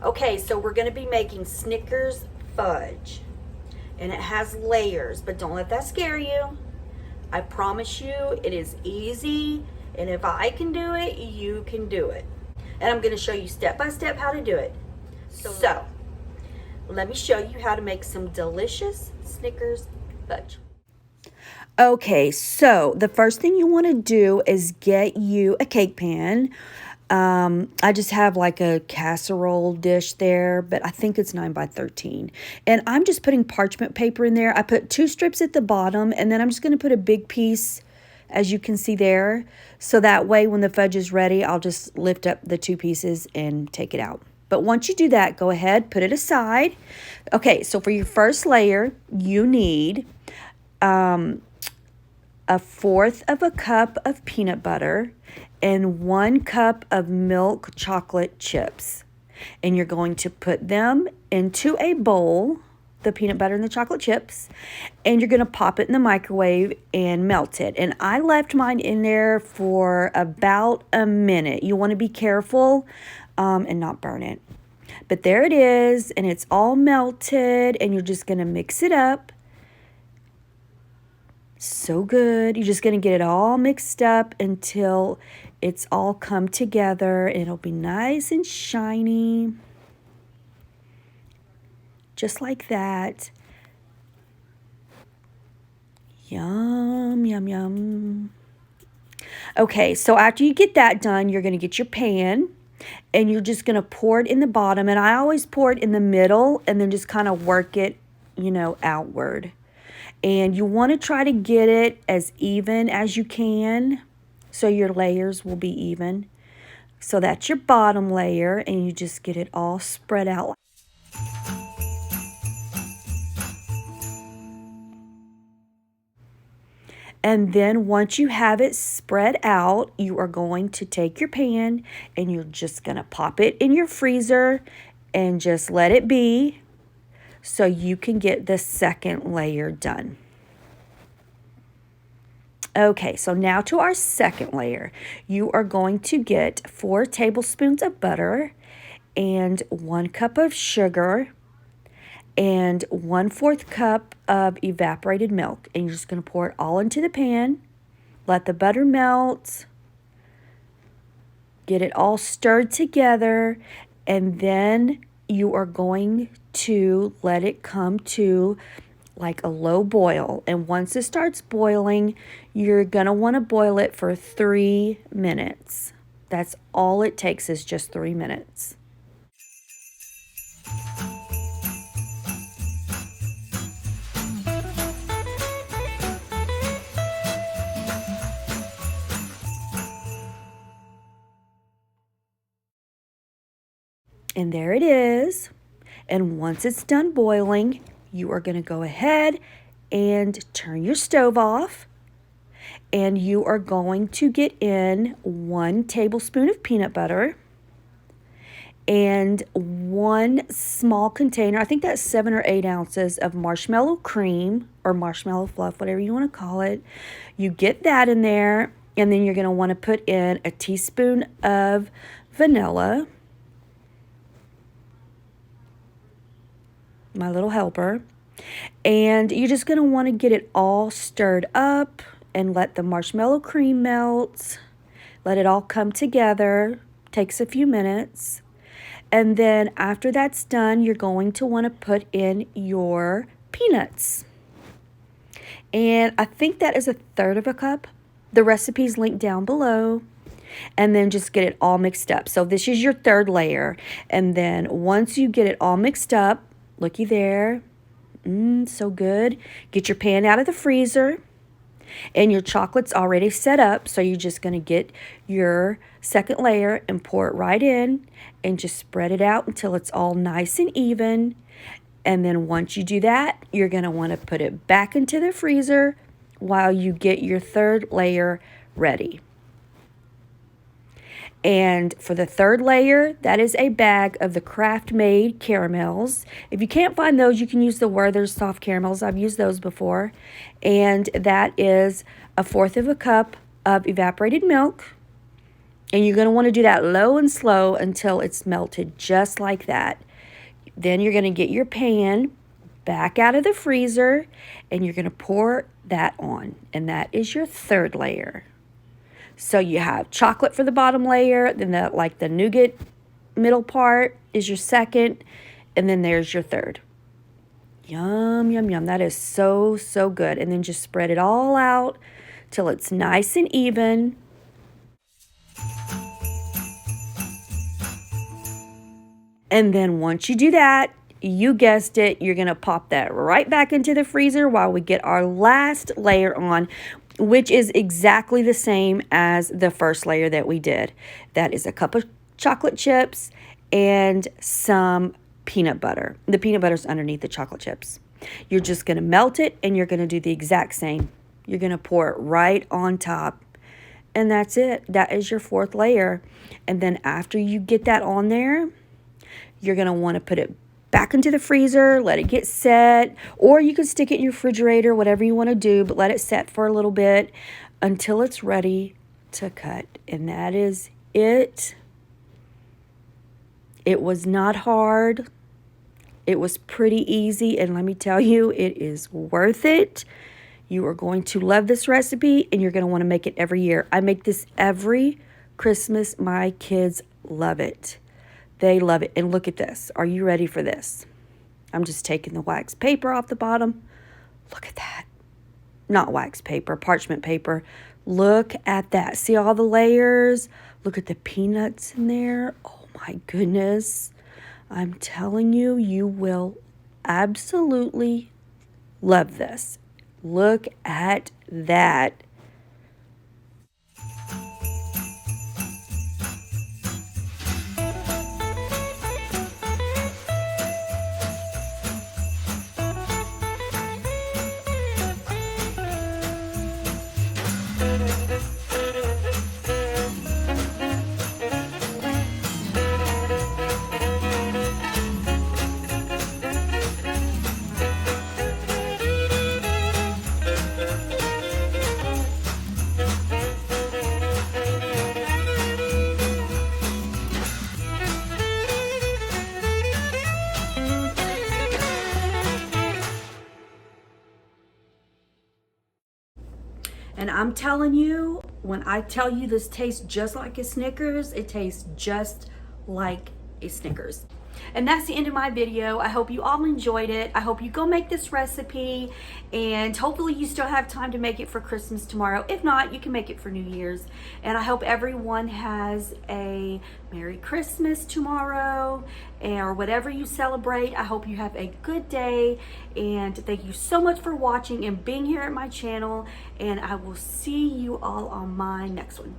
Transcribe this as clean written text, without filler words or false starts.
Okay, so we're going to be making Snickers Fudge. And it has layers, but don't let that scare you. I promise you it is easy. And if I can do it, you can do it. And I'm going to show you step by step how to do it. So, let me show you how to make some delicious Snickers Fudge. Okay, so the first thing you want to do is get you a cake pan. I just have like a casserole dish there, but I think it's 9 by 13. And I'm just putting parchment paper in there. I put 2 strips at the bottom, and then I'm just going to put a big piece, as you can see there. So that way when the fudge is ready, I'll just lift up the 2 pieces and take it out. But once you do that, go ahead, put it aside. Okay, so for your first layer, you need a 1/4 of a cup of peanut butter and 1 cup of milk chocolate chips. And you're going to put them into a bowl, the peanut butter and the chocolate chips, and you're going to pop it in the microwave and melt it. And I left mine in there for about a minute. You want to be careful and not burn it. But there it is, and it's all melted, and you're just going to mix it up. So good. You're just going to get it all mixed up until it's all come together, and it'll be nice and shiny. Just like that. Yum, yum, yum. Okay, so after you get that done, you're going to get your pan, and you're just going to pour it in the bottom. And I always pour it in the middle and then just kind of work it, outward. And you want to try to get it as even as you can so your layers will be even. So that's your bottom layer, and you just get it all spread out. And then once you have it spread out, you are going to take your pan and you're just going to pop it in your freezer and just let it be so you can get the second layer done. Okay, so now to our second layer. You are going to get 4 tablespoons of butter and 1 cup of sugar and 1/4 cup of evaporated milk. And you're just going to pour it all into the pan. Let the butter melt. Get it all stirred together. And then you are going to let it come to like a low boil. And once it starts boiling, you're going to want to boil it for 3 minutes. That's all it takes, is just 3 minutes. And there it is. And once it's done boiling, you are going to go ahead and turn your stove off. And you are going to get in 1 tablespoon of peanut butter and 1 small container, I think that's 7 or 8 ounces of marshmallow cream or marshmallow fluff, whatever you want to call it. You get that in there, and then you're going to want to put in a teaspoon of vanilla, my little helper, and you're just going to want to get it all stirred up and let the marshmallow cream melt. Let it all come together. Takes a few minutes. And then after that's done, you're going to want to put in your peanuts. And I think that is 1/3 of a cup. The recipe's linked down below. And then just get it all mixed up. So this is your 3rd layer. And then once you get it all mixed up, looky there. So good. Get your pan out of the freezer. And your chocolate's already set up. So you're just going to get your 2nd layer and pour it right in. And just spread it out until it's all nice and even. And then once you do that, you're going to want to put it back into the freezer while you get your 3rd layer ready. And for the 3rd layer, that is a bag of the Kraft Made caramels. If you can't find those, you can use the Werther's soft caramels. I've used those before. And that is 1/4 of a cup of evaporated milk. And you're going to want to do that low and slow until it's melted just like that. Then you're going to get your pan back out of the freezer and you're going to pour that on. And that is your third layer. So you have chocolate for the bottom layer, then the nougat middle part is your second, and then there's your third. Yum, yum, yum. That is so, so good. And then just spread it all out till it's nice and even. And then once you do that, you guessed it, you're going to pop that right back into the freezer while we get our last layer on, which is exactly the same as the first layer that we did. That is a cup of chocolate chips and some peanut butter. The peanut butter's underneath the chocolate chips. You're just going to melt it and you're going to do the exact same. You're going to pour it right on top. And that's it. That is your fourth layer. And then after you get that on there, you're going to want to put it back into the freezer, let it get set, or you can stick it in your refrigerator, whatever you want to do, but let it set for a little bit until it's ready to cut. And that is it. It was not hard. It was pretty easy, and let me tell you, it is worth it. You are going to love this recipe, and you're going to want to make it every year. I make this every Christmas. My kids love it. They love it. And look at this. Are you ready for this? I'm just taking the wax paper off the bottom. Look at that. Not wax paper, parchment paper. Look at that. See all the layers? Look at the peanuts in there. Oh my goodness. I'm telling you, you will absolutely love this. Look at that. And I'm telling you, when I tell you this tastes just like a Snickers, it tastes just like a Snickers. And that's the end of my video. I hope you all enjoyed it. I hope you go make this recipe, and hopefully you still have time to make it for Christmas tomorrow. If not, you can make it for New Year's. And I hope everyone has a Merry Christmas tomorrow, or whatever you celebrate. I hope you have a good day, and thank you so much for watching and being here at my channel, and I will see you all on my next one.